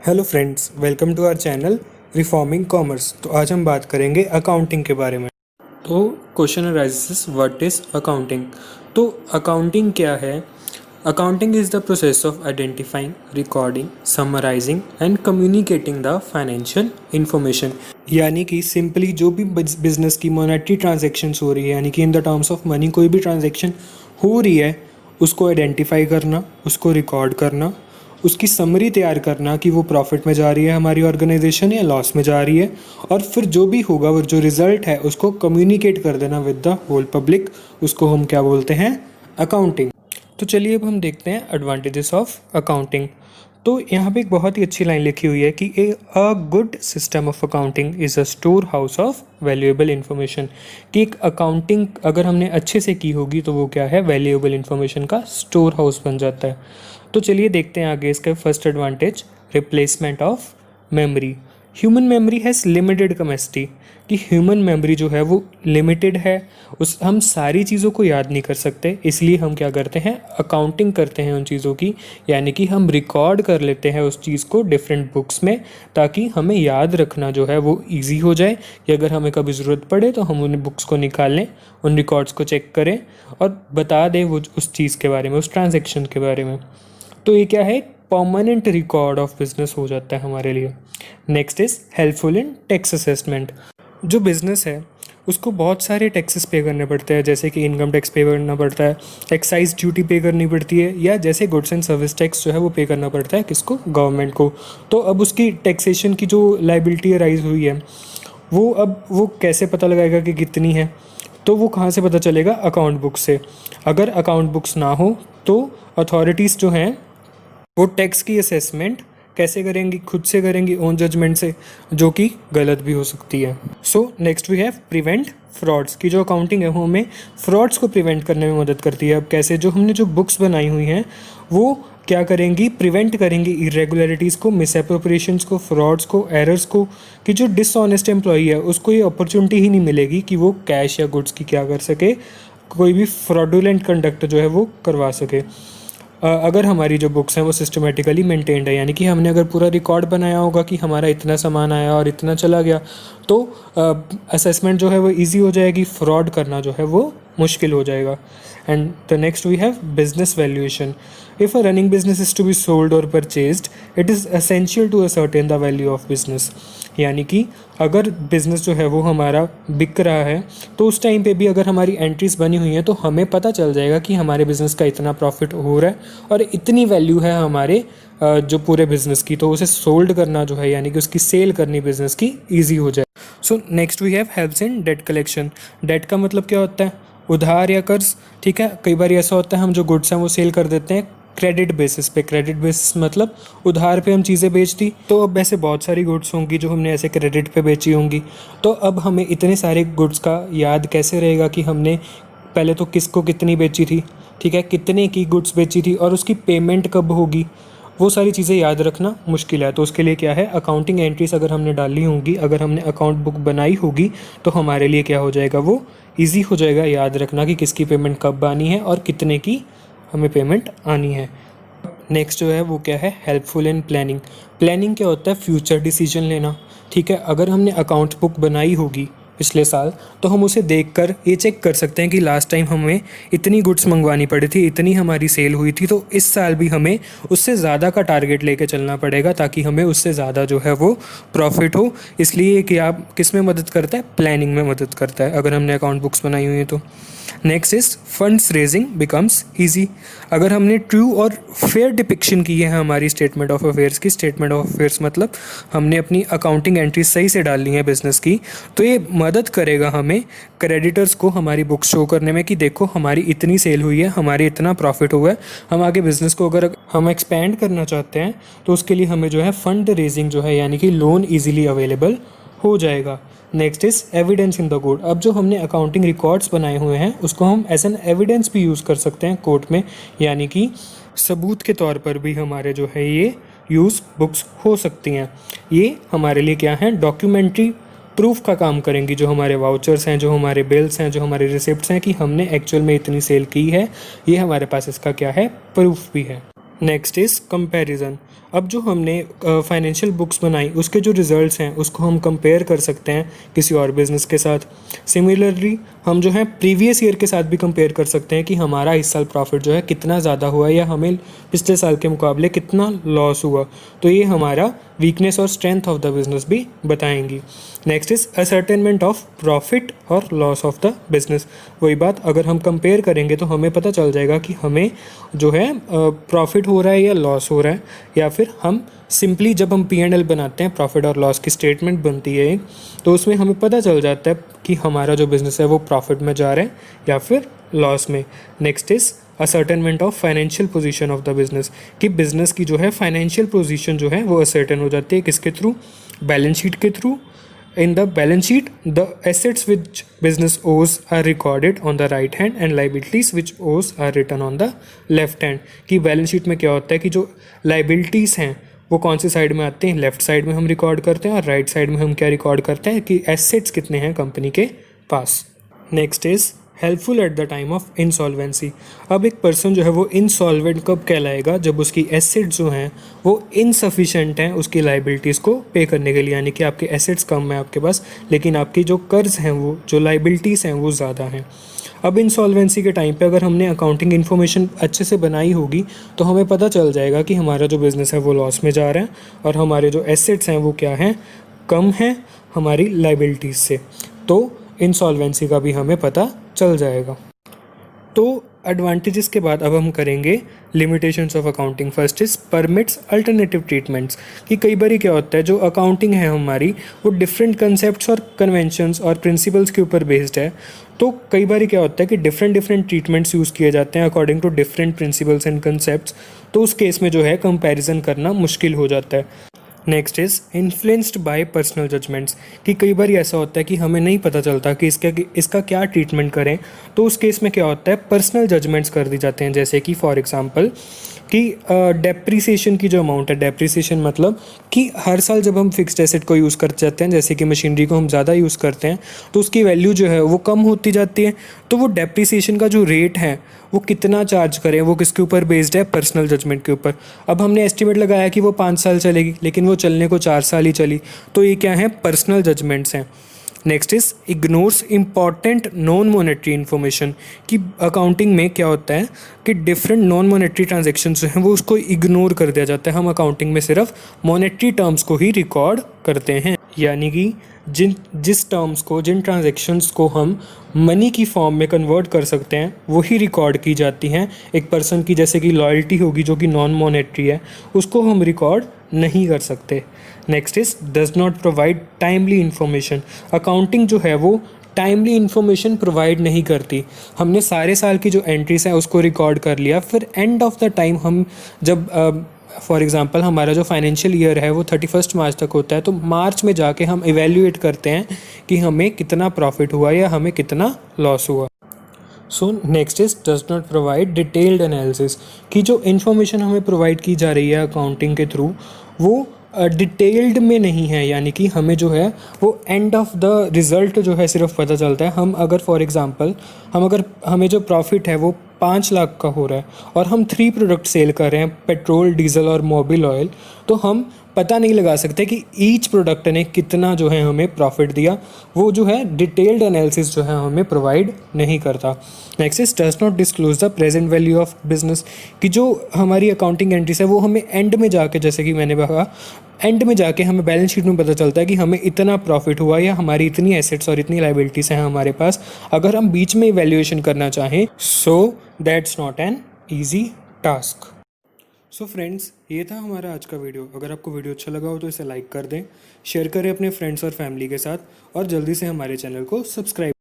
Hello friends, welcome to our channel reforming commerce. तो आज हम बात करेंगे अकाउंटिंग के बारे में। तो question arises, what is accounting. तो अकाउंटिंग क्या है? Accounting is the process of identifying, recording, summarizing and communicating the financial information. यानी कि सिंपली जो भी बिजनेस की मॉनेटरी ट्रांजेक्शन्स हो रही है, यानी कि in the terms of money कोई भी ट्रांजेक्शन हो रही है, उसको आइडेंटिफाई करना, उसको रिकॉर्ड करना, उसकी समरी तैयार करना कि वो प्रॉफिट में जा रही है हमारी ऑर्गेनाइजेशन या लॉस में जा रही है, और फिर जो भी होगा वो जो रिजल्ट है उसको कम्युनिकेट कर देना विद द होल पब्लिक। उसको हम क्या बोलते हैं? अकाउंटिंग। तो चलिए अब हम देखते हैं एडवांटेजेस ऑफ अकाउंटिंग। तो यहाँ पे एक बहुत ही अच्छी लाइन लिखी हुई है कि a good system of accounting is a store house of valuable information. कि एक अकाउंटिंग अगर हमने अच्छे से की होगी तो वो क्या है? वैल्यूएबल इन्फॉर्मेशन का स्टोर हाउस बन जाता है। तो चलिए देखते हैं आगे इसका first advantage, replacement of memory. Human memory has limited capacity. कि ह्यूमन मेमोरी जो है वो लिमिटेड है, उस हम सारी चीज़ों को याद नहीं कर सकते, इसलिए हम क्या करते हैं? अकाउंटिंग करते हैं उन चीज़ों की। यानी कि हम रिकॉर्ड कर लेते हैं उस चीज़ को डिफरेंट बुक्स में, ताकि हमें याद रखना जो है वो ईजी हो जाए कि अगर हमें कभी ज़रूरत पड़े तो हम उन बुक्स को निकाल लें, उन रिकॉर्ड्स को चेक करें और बता दें वो उस चीज़ के बारे में, उस ट्रांजेक्शन के बारे में। तो ये क्या है? परमानेंट रिकॉर्ड ऑफ बिजनेस हो जाता है हमारे लिए। Next is helpful in tax assessment. जो बिज़नेस है उसको बहुत सारे टैक्सेस पे करने पड़ते हैं, जैसे कि इनकम टैक्स पे करना पड़ता है, एक्साइज ड्यूटी पे करनी पड़ती है, या जैसे गुड्स एंड सर्विस टैक्स जो है वो पे करना पड़ता है किसको? गवर्नमेंट को। तो अब उसकी टैक्सेशन की जो लाइबिलिटी अराइज हुई है वो अब वो कैसे पता लगाएगा कि कितनी है? तो वो कहाँ से पता चलेगा? अकाउंट बुक से। अगर अकाउंट बुक्स ना हो तो अथॉरिटीज़ जो हैं वो टैक्स की असेसमेंट कैसे करेंगी? खुद से करेंगी, ओन जजमेंट से, जो कि गलत भी हो सकती है। So next we have prevent frauds. की जो अकाउंटिंग है वो हमें फ्रॉड्स को प्रिवेंट करने में मदद करती है। अब कैसे? जो हमने जो बुक्स बनाई हुई हैं वो क्या करेंगी? प्रिवेंट करेंगी इरेगुलरिटीज़ को, मिसअप्रोप्रिएशंस को, फ्रॉड्स को, एरर्स को। कि जो डिसऑनेस्ट एम्प्लॉई है उसको ये अपॉर्चुनिटी ही नहीं मिलेगी कि वो कैश या गुड्स की क्या कर सके, कोई भी फ्रॉडुलेंट कंडक्ट जो है वो करवा सके। अगर हमारी जो बुक्स हैं वो सिस्टमेटिकली मेंटेन्ड है, यानी कि हमने अगर पूरा रिकॉर्ड बनाया होगा कि हमारा इतना सामान आया और इतना चला गया, तो असेसमेंट जो है वो इजी हो जाएगी, फ्रॉड करना जो है वो मुश्किल हो जाएगा। And the next we have business valuation. If a running business is to be sold और purchased, it is essential to ascertain the value of business. यानी कि अगर बिज़नेस जो है वो हमारा बिक रहा है तो उस टाइम पे भी अगर हमारी एंट्रीज बनी हुई हैं तो हमें पता चल जाएगा कि हमारे बिज़नेस का इतना प्रॉफिट हो रहा है और इतनी वैल्यू है हमारे जो पूरे बिज़नेस की, तो उसे सोल्ड करना जो है यानी कि उसकी सेल करनी बिज़नेस की ईजी हो जाए। So next we have helps in debt collection. Debt का मतलब क्या होता है? उधार या कर्ज। ठीक है, कई बार ऐसा होता है हम जो गुड्स हैं वो सेल कर देते हैं क्रेडिट बेसिस पे। क्रेडिट बेसिस मतलब उधार पे हम चीज़ें बेच दी, तो अब ऐसे बहुत सारी गुड्स होंगी जो हमने ऐसे क्रेडिट पे बेची होंगी। तो अब हमें इतने सारे गुड्स का याद कैसे रहेगा कि हमने पहले तो किसको कितनी बेची थी, ठीक है, कितने की गुड्स बेची थी और उसकी पेमेंट कब होगी? वो सारी चीज़ें याद रखना मुश्किल है। तो उसके लिए क्या है? अकाउंटिंग एंट्रीज अगर हमने डाली होंगी, अगर हमने अकाउंट बुक बनाई होगी, तो हमारे लिए क्या हो जाएगा? वो ईजी हो जाएगा याद रखना कि किसकी पेमेंट कब आनी है और कितने की हमें पेमेंट आनी है। नेक्स्ट जो है वो क्या है? Helpful in planning. प्लानिंग क्या होता है? फ्यूचर डिसीजन लेना। ठीक है, अगर हमने अकाउंट बुक बनाई होगी पिछले साल तो हम उसे देखकर ये चेक कर सकते हैं कि लास्ट टाइम हमें इतनी गुड्स मंगवानी पड़ी थी, इतनी हमारी सेल हुई थी, तो इस साल भी हमें उससे ज़्यादा का टारगेट लेके चलना पड़ेगा ताकि हमें उससे ज़्यादा जो है वो प्रॉफिट हो। इसलिए कि आप किस में मदद करता है? प्लानिंग में मदद करता है अगर हमने अकाउंट बुक्स बनाई हुई हैं तो। Next is funds raising becomes easy. अगर हमने ट्रू और फेयर डिपिक्शन की है हमारी स्टेटमेंट ऑफ अफेयर्स की, स्टेटमेंट ऑफ अफेयर्स मतलब हमने अपनी अकाउंटिंग एंट्री सही से डालनी है बिजनेस की, तो ये मदद करेगा हमें क्रेडिटर्स को हमारी बुक्स शो करने में कि देखो हमारी इतनी सेल हुई है, हमारी इतना प्रॉफिट हुआ है। हम आगे बिजनेस को अगर हम एक्सपेंड करना चाहते हैं तो उसके लिए हमें जो है फंड रेजिंग जो है यानी कि लोन ईजिली अवेलेबल हो जाएगा। Next is evidence in the court. अब जो हमने अकाउंटिंग रिकॉर्ड्स बनाए हुए हैं उसको हम एज एन एविडेंस भी यूज़ कर सकते हैं कोर्ट में, यानी कि सबूत के तौर पर भी हमारे जो है ये यूज़ बुक्स हो सकती हैं। ये हमारे लिए क्या है? डॉक्यूमेंट्री प्रूफ का काम करेंगी। जो हमारे वाउचर्स हैं, जो हमारे बिल्स हैं, जो हमारे रिसिप्ट्स हैं कि हमने एक्चुअल में इतनी सेल की है, ये हमारे पास इसका क्या है? प्रूफ भी है। Next is comparison. अब जो हमने फाइनेंशियल बुक्स बनाई उसके जो रिजल्ट्स हैं उसको हम कंपेयर कर सकते हैं किसी और बिज़नेस के साथ। सिमिलरली हम जो है प्रीवियस ईयर के साथ भी कंपेयर कर सकते हैं कि हमारा इस साल प्रॉफिट जो है कितना ज़्यादा हुआ या हमें पिछले साल के मुकाबले कितना लॉस हुआ। तो ये हमारा वीकनेस और स्ट्रेंथ ऑफ द बिज़नेस भी बताएंगी। Next is ascertainment of profit और लॉस ऑफ द बिज़नेस। वही बात, अगर हम कंपेयर करेंगे तो हमें पता चल जाएगा कि हमें जो है प्रॉफिट हो रहा है या लॉस हो रहा है, या फिर हम सिंपली जब हम P&L बनाते हैं, प्रॉफिट और लॉस की स्टेटमेंट बनती है एक, तो उसमें हमें पता चल जाता है कि हमारा जो बिज़नेस है वो प्रॉफिट में जा रहा है या फिर लॉस में। Next is ascertainment of financial position of the business, कि बिज़नेस की जो है फाइनेंशियल पोजीशन जो है वो असर्टेन हो जाती है किसके थ्रू, बैलेंस शीट के through. In the balance sheet, the assets which business owes are recorded on the right hand and liabilities which owes are written on the left hand। कि balance sheet में क्या होता है कि जो liabilities हैं वो कौन सी साइड में आते हैं, लेफ्ट साइड में हम रिकॉर्ड करते हैं, और राइट साइड में हम क्या रिकॉर्ड करते हैं कि एसेट्स कितने हैं कंपनी के पास। Next is helpful at the time of insolvency. अब एक पर्सन जो है वो इंसॉल्वेंट कब कहलाएगा, जब उसकी एसेट्स जो हैं वो इनसफिशेंट हैं उसकी लाइबिलिटीज़ को पे करने के लिए, यानी कि आपके एसेट्स कम है आपके पास लेकिन आपकी जो कर्ज हैं वो जो लाइबिलिटीज़ हैं वो ज़्यादा हैं। अब इंसॉल्वेंसी के टाइम पे अगर हमने अकाउंटिंग इन्फॉर्मेशन अच्छे से बनाई होगी तो हमें पता चल जाएगा कि हमारा जो बिज़नेस है वो लॉस में जा रहा है और हमारे जो एसेट्स हैं वो क्या हैं, कम हैं हमारी लाइबिलिटीज़ से। तो इंसॉल्वेंसी का भी हमें पता चल जाएगा। तो एडवांटेजेस के बाद अब हम करेंगे limitations of accounting. First is permits alternative treatments, कि कई बार क्या होता है जो अकाउंटिंग है हमारी वो डिफरेंट कंसेप्ट्स और कन्वेंशंस और प्रिंसिपल्स के ऊपर बेस्ड है। तो कई बार क्या होता है कि डिफरेंट ट्रीटमेंट्स यूज़ किए जाते हैं according to different principles and concepts. तो उस केस में जो है कंपैरिजन करना मुश्किल हो जाता है। Next is influenced by personal judgements, कि कई बार ऐसा होता है कि हमें नहीं पता चलता कि इसका क्या ट्रीटमेंट करें। तो उस केस में क्या होता है, पर्सनल जजमेंट्स कर दी जाते हैं। जैसे कि फॉर एग्जांपल कि डेप्रिसिएशन की जो अमाउंट है, डेप्रिसिएशन मतलब कि हर साल जब हम फिक्स्ड एसेट को यूज़ करते जाते हैं, जैसे कि मशीनरी को हम ज़्यादा यूज़ करते हैं तो उसकी वैल्यू जो है वो कम होती जाती है। तो वो डेप्रिसिएशन का जो रेट है वो कितना चार्ज करें, वो किसके ऊपर बेस्ड है, पर्सनल जजमेंट के ऊपर। अब हमने एस्टिमेट लगाया कि वो 5 साल चलेगी लेकिन वो चलने को 4 साल ही चली, तो ये क्या है, पर्सनल जजमेंट्स हैं। Next is ignores important non monetary information, कि अकाउंटिंग में क्या होता है कि डिफरेंट नॉन मोनेटरी ट्रांजेक्शन्स जो हैं वो उसको इग्नोर कर दिया जाता है। हम अकाउंटिंग में सिर्फ मोनेटरी टर्म्स को ही रिकॉर्ड करते हैं, यानी कि जिस टर्म्स को, जिन ट्रांजेक्शन्स को हम मनी की फॉर्म में कन्वर्ट कर सकते हैं वही रिकॉर्ड की जाती हैं। एक पर्सन की जैसे कि लॉयल्टी होगी जो कि नॉन मोनेटरी है, उसको हम रिकॉर्ड नहीं कर सकते। Next is does not provide timely information, accounting जो है वो टाइमली इन्फॉर्मेशन प्रोवाइड नहीं करती। हमने सारे साल की जो एंट्रीज हैं उसको रिकॉर्ड कर लिया, फिर एंड ऑफ द टाइम हम जब फॉर एग्ज़ाम्पल हमारा जो फाइनेंशियल ईयर है वो 31 मार्च तक होता है, तो मार्च में जाके हम इवेल्यूएट करते हैं कि हमें कितना प्रॉफिट हुआ या हमें कितना लॉस हुआ। So next is does not provide detailed analysis, कि जो इन्फॉर्मेशन हमें प्रोवाइड की जा रही है अकाउंटिंग के थ्रू वो डिटेल्ड में नहीं है, यानी कि हमें जो है वो एंड ऑफ द रिज़ल्ट जो है सिर्फ पता चलता है। हम अगर फॉर एग्ज़ाम्पल हमें जो प्रॉफिट है वो 5 लाख का हो रहा है और हम 3 प्रोडक्ट सेल कर रहे हैं, पेट्रोल, डीजल और मोबिल ऑयल, तो हम पता नहीं लगा सकते कि ईच प्रोडक्ट ने कितना जो है हमें प्रॉफिट दिया। वो जो है डिटेल्ड एनालिसिस जो है हमें प्रोवाइड नहीं करता। Next is does not disclose the present value of business, कि जो हमारी अकाउंटिंग एंट्रीज है वो हमें एंड में जाके, जैसे कि मैंने कहा, एंड में जाके हमें बैलेंस शीट में पता चलता है कि हमें इतना प्रॉफिट हुआ या हमारी इतनी एसेट्स और इतनी लाइबिलिटीज़ हैं हमारे पास। अगर हम बीच में इवैल्यूएशन करना चाहें so that's not an easy task. So friends, ये था हमारा आज का वीडियो। अगर आपको वीडियो अच्छा लगा हो तो इसे लाइक कर दें, शेयर करें अपने फ्रेंड्स और फैमिली के साथ, और जल्दी से हमारे चैनल को सब्सक्राइब